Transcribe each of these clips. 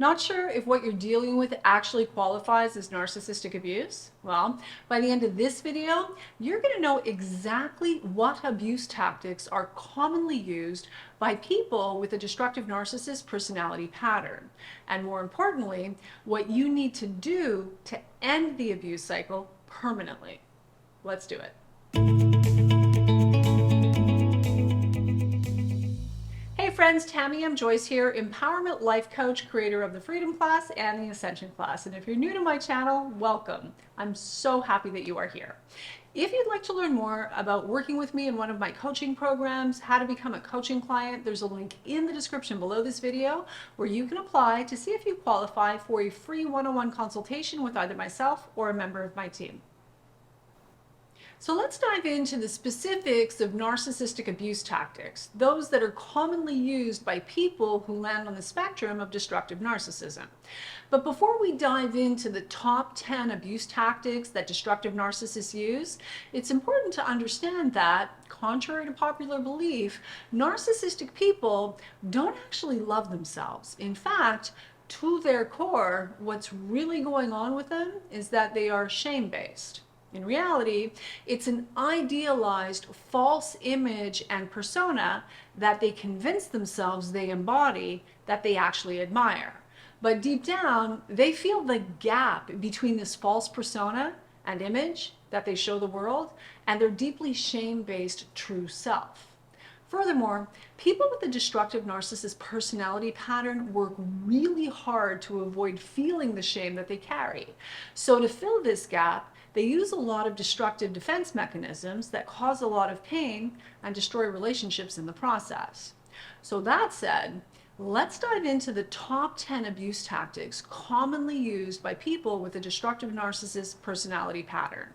Not sure if what you're dealing with actually qualifies as narcissistic abuse? Well, by the end of this video, you're going to know exactly what abuse tactics are commonly used by people with a destructive narcissist personality pattern. And more importantly, what you need to do to end the abuse cycle permanently. Let's do it. Hey friends, Tamie M, Joyce here, empowerment life coach, creator of the Freedom class and the Ascension class. And if you're new to my channel, welcome. I'm so happy that you are here. If you'd like to learn more about working with me in one of my coaching programs, how to become a coaching client, there's a link in the description below this video where you can apply to see if you qualify for a free one-on-one consultation with either myself or a member of my team. So let's dive into the specifics of narcissistic abuse tactics, those that are commonly used by people who land on the spectrum of destructive narcissism. But before we dive into the top 10 abuse tactics that destructive narcissists use, it's important to understand that, contrary to popular belief, narcissistic people don't actually love themselves. In fact, to their core, what's really going on with them is that they are shame-based. In reality, it's an idealized false image and persona that they convince themselves they embody that they actually admire. But deep down, they feel the gap between this false persona and image that they show the world and their deeply shame-based true self. Furthermore, people with a destructive narcissist personality pattern work really hard to avoid feeling the shame that they carry. So to fill this gap, they use a lot of destructive defense mechanisms that cause a lot of pain and destroy relationships in the process. So that said, let's dive into the top 10 abuse tactics commonly used by people with a destructive narcissist personality pattern.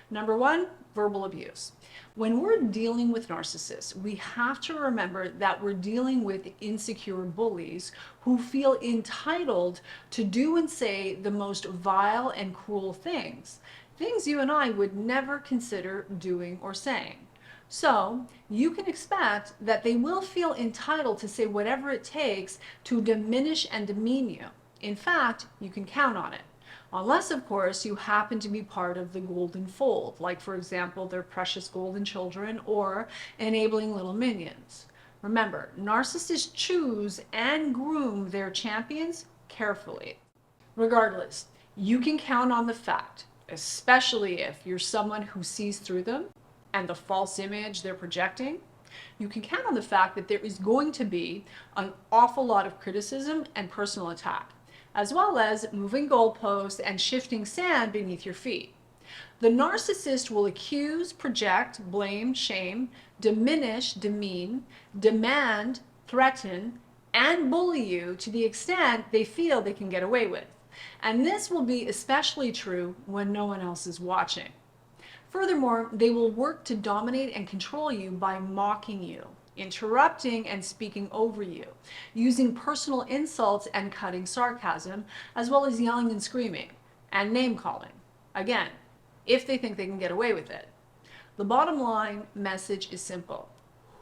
Number one, verbal abuse. When we're dealing with narcissists, we have to remember that we're dealing with insecure bullies who feel entitled to do and say the most vile and cruel things you and I would never consider doing or saying. So you can expect that they will feel entitled to say whatever it takes to diminish and demean you. In fact, you can count on it. Unless, of course, you happen to be part of the golden fold, like, for example, their precious golden children or enabling little minions. Remember, narcissists choose and groom their champions carefully. Regardless, you can count on the fact, especially if you're someone who sees through them and the false image they're projecting, you can count on the fact that there is going to be an awful lot of criticism and personal attack, as well as moving goalposts and shifting sand beneath your feet. The narcissist will accuse, project, blame, shame, diminish, demean, demand, threaten, and bully you to the extent they feel they can get away with. And this will be especially true when no one else is watching. Furthermore, they will work to dominate and control you by mocking you, interrupting and speaking over you, using personal insults and cutting sarcasm, as well as yelling and screaming, and name-calling. Again, if they think they can get away with it. The bottom line message is simple.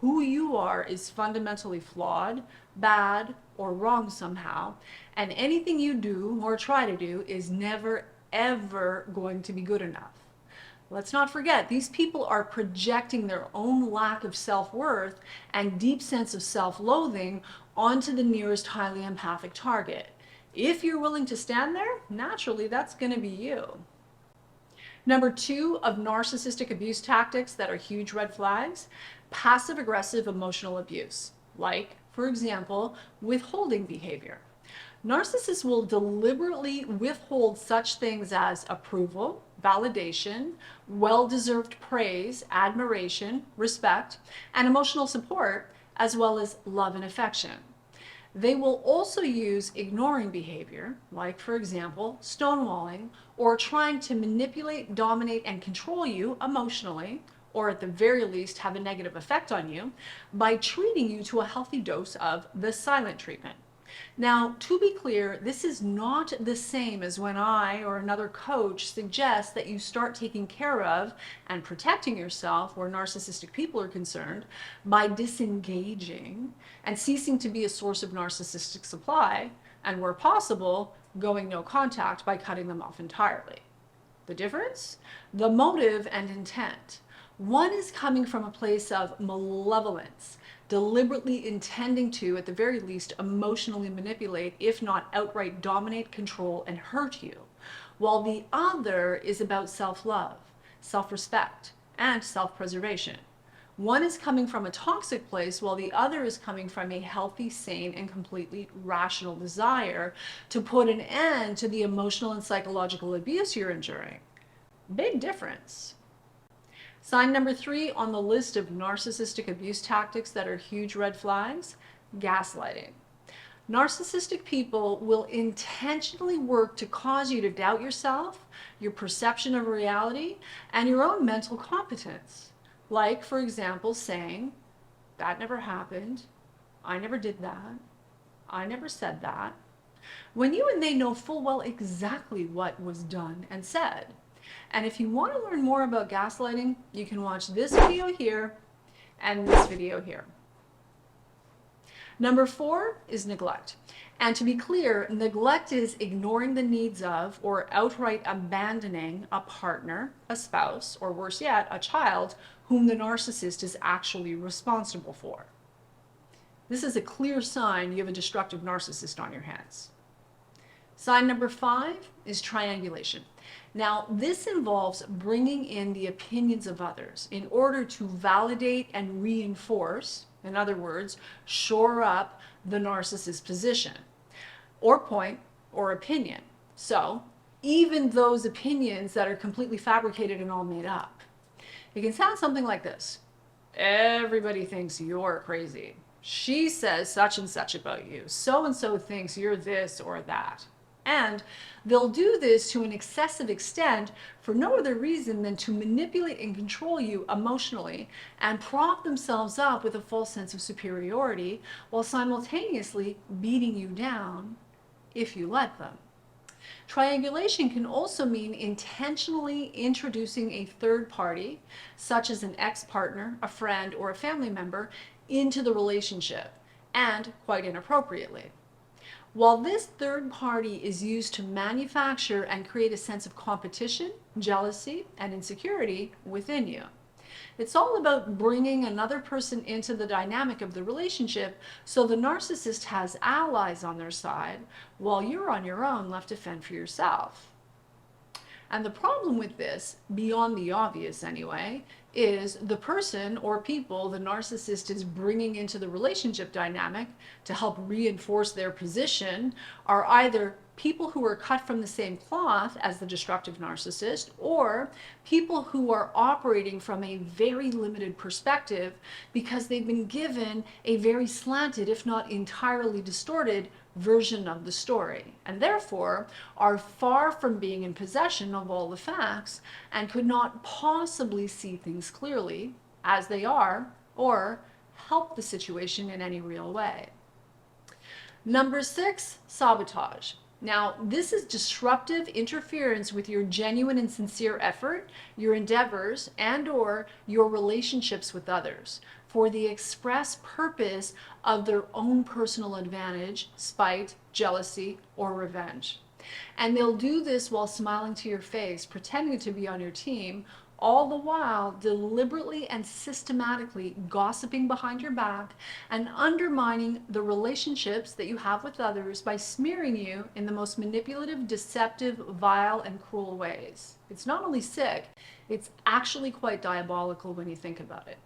Who you are is fundamentally flawed, bad, or wrong somehow, and anything you do or try to do is never, ever going to be good enough. Let's not forget, these people are projecting their own lack of self-worth and deep sense of self-loathing onto the nearest highly empathic target. If you're willing to stand there, naturally that's going to be you. Number two of narcissistic abuse tactics that are huge red flags, passive-aggressive emotional abuse, like, for example, withholding behavior. Narcissists will deliberately withhold such things as approval, validation, well-deserved praise, admiration, respect, and emotional support, as well as love and affection. They will also use ignoring behavior, like, for example, stonewalling, or trying to manipulate, dominate, and control you emotionally, or at the very least have a negative effect on you, by treating you to a healthy dose of the silent treatment. Now, to be clear, this is not the same as when I or another coach suggests that you start taking care of and protecting yourself where narcissistic people are concerned by disengaging and ceasing to be a source of narcissistic supply and where possible, going no contact by cutting them off entirely. The difference? The motive and intent. One is coming from a place of malevolence, deliberately intending to, at the very least, emotionally manipulate, if not outright dominate, control, and hurt you, while the other is about self-love, self-respect, and self-preservation. One is coming from a toxic place, while the other is coming from a healthy, sane, and completely rational desire to put an end to the emotional and psychological abuse you're enduring. Big difference. Sign number 3 on the list of narcissistic abuse tactics that are huge red flags: gaslighting. Narcissistic people will intentionally work to cause you to doubt yourself, your perception of reality, and your own mental competence. Like, for example, saying, "That never happened. I never did that. I never said that," when you and they know full well exactly what was done and said. And if you want to learn more about gaslighting, you can watch this video here and this video here. Number 4 is neglect. And to be clear, neglect is ignoring the needs of or outright abandoning a partner, a spouse, or worse yet, a child whom the narcissist is actually responsible for. This is a clear sign you have a destructive narcissist on your hands. Sign number 5 is triangulation. Now, this involves bringing in the opinions of others in order to validate and reinforce, in other words, shore up the narcissist's position, or point, or opinion. So, even those opinions that are completely fabricated and all made up. It can sound something like this: "Everybody thinks you're crazy. She says such and such about you. So and so thinks you're this or that." And they'll do this to an excessive extent for no other reason than to manipulate and control you emotionally and prop themselves up with a false sense of superiority while simultaneously beating you down if you let them. Triangulation can also mean intentionally introducing a third party, such as an ex-partner, a friend, or a family member, into the relationship, and quite inappropriately. While this third party is used to manufacture and create a sense of competition, jealousy, and insecurity within you. It's all about bringing another person into the dynamic of the relationship so the narcissist has allies on their side while you're on your own left to fend for yourself. And the problem with this, beyond the obvious anyway, is the person or people the narcissist is bringing into the relationship dynamic to help reinforce their position are either people who are cut from the same cloth as the destructive narcissist, or people who are operating from a very limited perspective because they've been given a very slanted, if not entirely distorted, version of the story, and therefore are far from being in possession of all the facts and could not possibly see things clearly as they are or help the situation in any real way. Number 6, sabotage. Now, this is disruptive interference with your genuine and sincere effort, your endeavors, and/or your relationships with others for the express purpose of their own personal advantage, spite, jealousy, or revenge. And they'll do this while smiling to your face, pretending to be on your team, all the while deliberately and systematically gossiping behind your back and undermining the relationships that you have with others by smearing you in the most manipulative, deceptive, vile, and cruel ways. It's not only sick, it's actually quite diabolical when you think about it.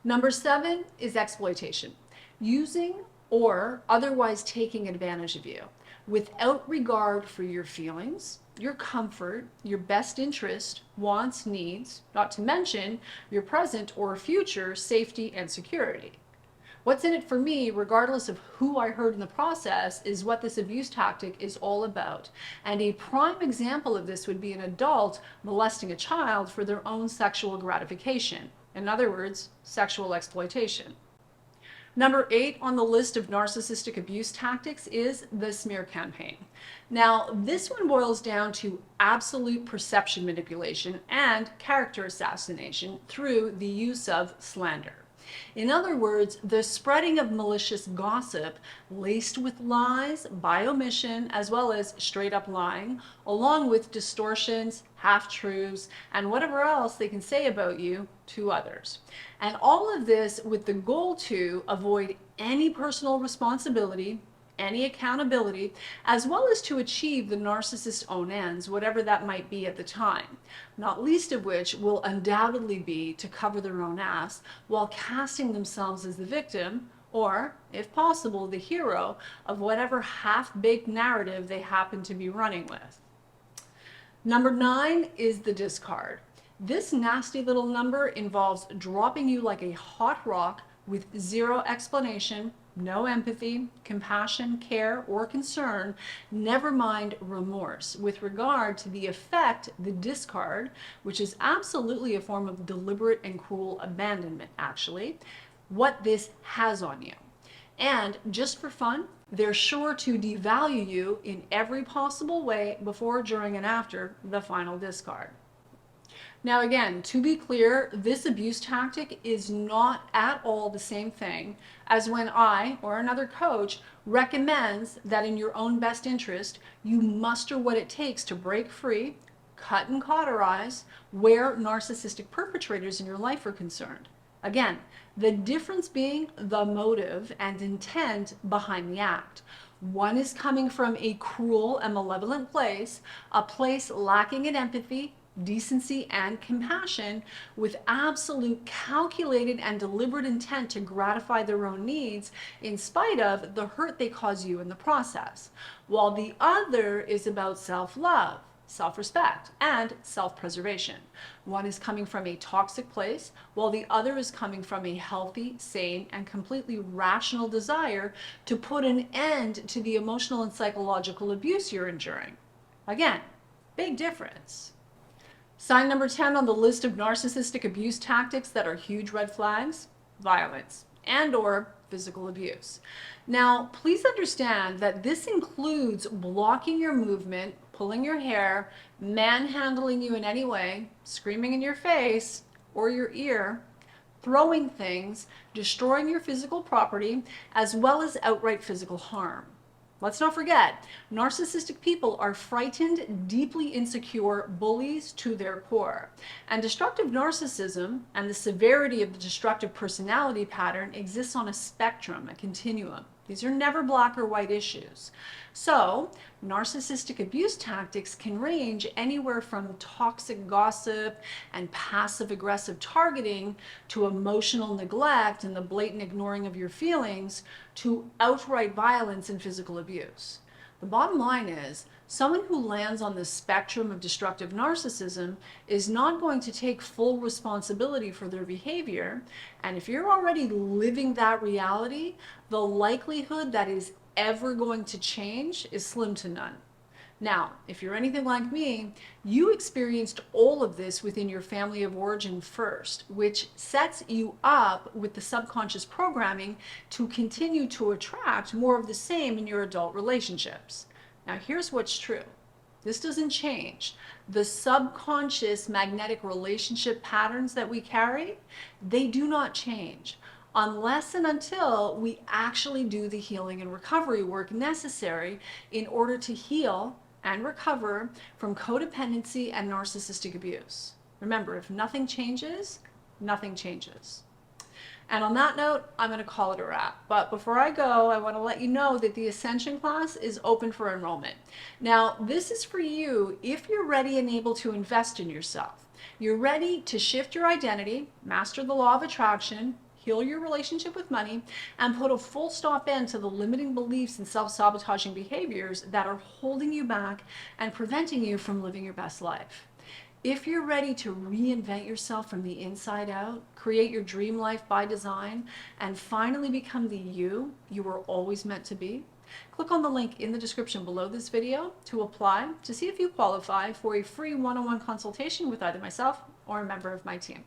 Number 7 is exploitation. Using or otherwise taking advantage of you without regard for your feelings, your comfort, your best interest, wants, needs, not to mention your present or future safety and security. What's in it for me, regardless of who I hurt in the process, is what this abuse tactic is all about. And a prime example of this would be an adult molesting a child for their own sexual gratification. In other words, sexual exploitation. Number 8 on the list of narcissistic abuse tactics is the smear campaign. Now, this one boils down to absolute perception manipulation and character assassination through the use of slander. In other words, the spreading of malicious gossip laced with lies by omission, as well as straight up lying, along with distortions, half-truths, and whatever else they can say about you to others. And all of this with the goal to avoid any personal responsibility, any accountability, as well as to achieve the narcissist's own ends, whatever that might be at the time, not least of which will undoubtedly be to cover their own ass while casting themselves as the victim, or, if possible, the hero of whatever half-baked narrative they happen to be running with. Number 9 is the discard. This nasty little number involves dropping you like a hot rock with zero explanation, no empathy, compassion, care, or concern, never mind remorse, with regard to the effect the discard, which is absolutely a form of deliberate and cruel abandonment, actually, what this has on you. And just for fun, they're sure to devalue you in every possible way before, during, and after the final discard. Now again, to be clear, this abuse tactic is not at all the same thing as when I or another coach recommends that in your own best interest, you muster what it takes to break free, cut and cauterize where narcissistic perpetrators in your life are concerned. Again, the difference being the motive and intent behind the act. One is coming from a cruel and malevolent place, a place lacking in empathy, decency, and compassion, with absolute calculated and deliberate intent to gratify their own needs in spite of the hurt they cause you in the process, while the other is about self-love, self-respect, and self-preservation. One is coming from a toxic place, while the other is coming from a healthy, sane, and completely rational desire to put an end to the emotional and psychological abuse you're enduring. Again, big difference. Sign number 10 on the list of narcissistic abuse tactics that are huge red flags: violence and/or physical abuse. Now, please understand that this includes blocking your movement, pulling your hair, manhandling you in any way, screaming in your face or your ear, throwing things, destroying your physical property, as well as outright physical harm. Let's not forget, narcissistic people are frightened, deeply insecure bullies to their core. And destructive narcissism and the severity of the destructive personality pattern exists on a spectrum, a continuum. These are never black or white issues. So, narcissistic abuse tactics can range anywhere from toxic gossip and passive-aggressive targeting to emotional neglect and the blatant ignoring of your feelings to outright violence and physical abuse. The bottom line is, someone who lands on the spectrum of destructive narcissism is not going to take full responsibility for their behavior, and if you're already living that reality, the likelihood that is ever going to change is slim to none. Now, if you're anything like me, you experienced all of this within your family of origin first, which sets you up with the subconscious programming to continue to attract more of the same in your adult relationships. Now, here's what's true. This doesn't change. The subconscious magnetic relationship patterns that we carry, they do not change unless and until we actually do the healing and recovery work necessary in order to heal and recover from codependency and narcissistic abuse. Remember, if nothing changes, nothing changes. And on that note, I'm going to call it a wrap. But before I go, I want to let you know that the Ascension class is open for enrollment. Now, this is for you if you're ready and able to invest in yourself. You're ready to shift your identity, master the law of attraction, heal your relationship with money, and put a full stop end to the limiting beliefs and self-sabotaging behaviors that are holding you back and preventing you from living your best life. If you're ready to reinvent yourself from the inside out, create your dream life by design, and finally become the you were always meant to be, click on the link in the description below this video to apply to see if you qualify for a free one-on-one consultation with either myself or a member of my team.